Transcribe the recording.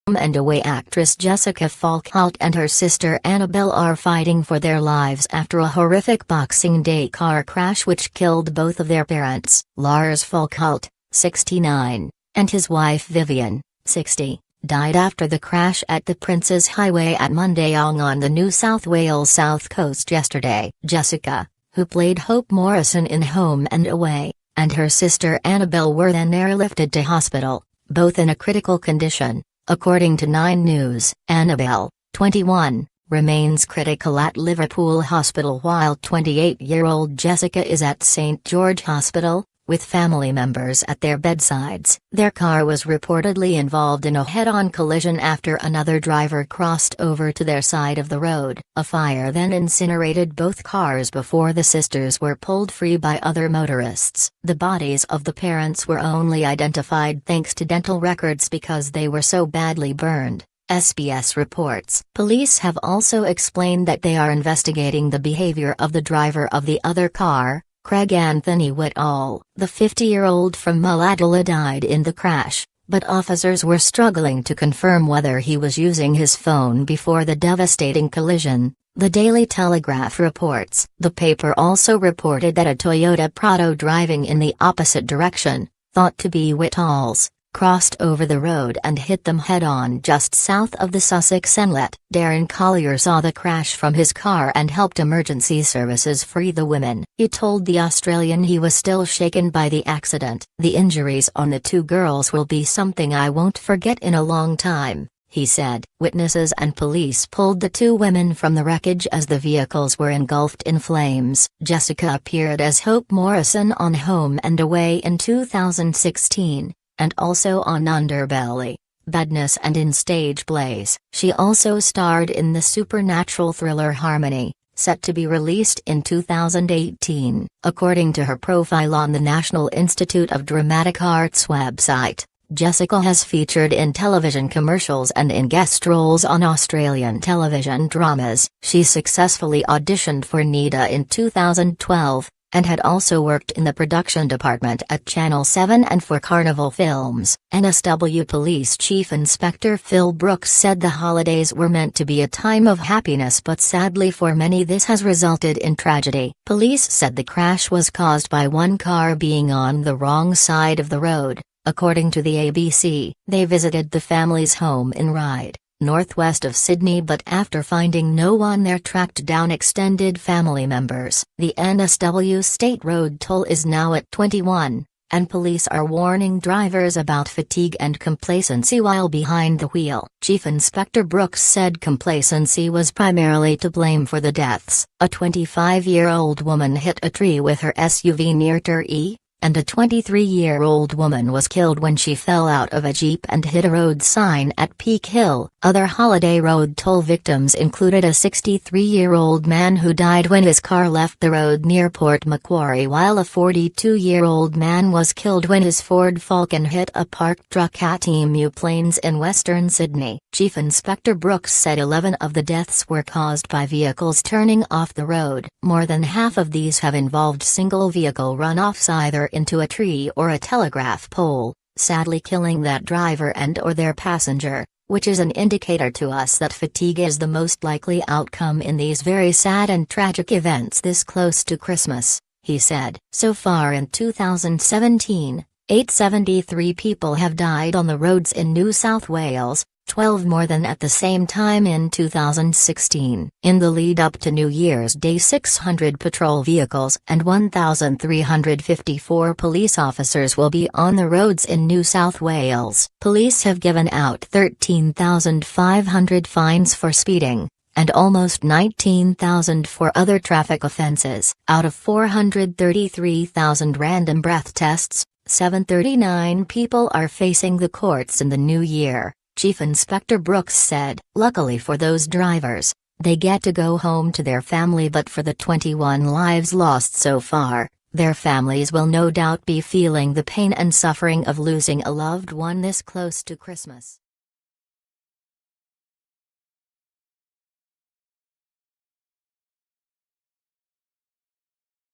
And Away actress Jessica Falkhout and her sister Annabelle are fighting for their lives after a horrific Boxing Day car crash which killed both of their parents. Lars Falkhout, 69, and his wife Vivian, 60, died after the crash at the Princes Highway at Mundayong on the New South Wales south coast yesterday. Jessica, who played Hope Morrison in Home and Away, and her sister Annabelle were then airlifted to hospital, both in a critical condition. According to 9 News, Annabelle, 21, remains critical at Liverpool Hospital while 28-year-old Jessica is at St George Hospital, with family members at their bedsides. Their car was reportedly involved in a head-on collision after another driver crossed over to their side of the road. A fire then incinerated both cars before the sisters were pulled free by other motorists. The bodies of the parents were only identified thanks to dental records because they were so badly burned, SBS reports. Police have also explained that they are investigating the behavior of the driver of the other car, Craig Anthony Whitall. The 50-year-old from Mulladola died in the crash, but officers were struggling to confirm whether he was using his phone before the devastating collision, the Daily Telegraph reports. The paper also reported that a Toyota Prado driving in the opposite direction, thought to be Whittall's, crossed over the road and hit them head-on just south of the Sussex Inlet. Darren Collier saw the crash from his car and helped emergency services free the women. He told The Australian he was still shaken by the accident. "The injuries on the 2 girls will be something I won't forget in a long time," he said. Witnesses and police pulled the 2 women from the wreckage as the vehicles were engulfed in flames. Jessica appeared as Hope Morrison on Home and Away in 2016. And also on Underbelly, Badness and in Stage Blaze. She also starred in the supernatural thriller Harmony, set to be released in 2018. According to her profile on the National Institute of Dramatic Art's website, Jessica has featured in television commercials and in guest roles on Australian television dramas. She successfully auditioned for Nida in 2012. And had also worked in the production department at Channel 7 and for Carnival Films. NSW Police Chief Inspector Phil Brooks said the holidays were meant to be a time of happiness, but sadly for many this has resulted in tragedy. Police said the crash was caused by one car being on the wrong side of the road, according to the ABC. They visited the family's home in Ryde, northwest of Sydney, but after finding no one there tracked down extended family members. The NSW state road toll is now at 21, and police are warning drivers about fatigue and complacency while behind the wheel. Chief Inspector Brooks said complacency was primarily to blame for the deaths. A 25-year-old woman hit a tree with her SUV near Turkey, and a 23-year-old woman was killed when she fell out of a Jeep and hit a road sign at Peak Hill. Other holiday road toll victims included a 63-year-old man who died when his car left the road near Port Macquarie, while a 42-year-old man was killed when his Ford Falcon hit a parked truck at Emu Plains in western Sydney. Chief Inspector Brooks said 11 of the deaths were caused by vehicles turning off the road. More than half of these have involved single-vehicle runoffs either into a tree or a telegraph pole, sadly killing that driver and/or their passenger, which is an indicator to us that fatigue is the most likely outcome in these very sad and tragic events this close to Christmas, he said. So far in 2017, 873 people have died on the roads in New South Wales, 12 more than at the same time in 2016. In the lead-up to New Year's Day, 600 patrol vehicles and 1,354 police officers will be on the roads in New South Wales. Police have given out 13,500 fines for speeding, and almost 19,000 for other traffic offences. Out of 433,000 random breath tests, 739 people are facing the courts in the new year, Chief Inspector Brooks said. Luckily for those drivers, they get to go home to their family, but for the 21 lives lost so far, their families will no doubt be feeling the pain and suffering of losing a loved one this close to Christmas.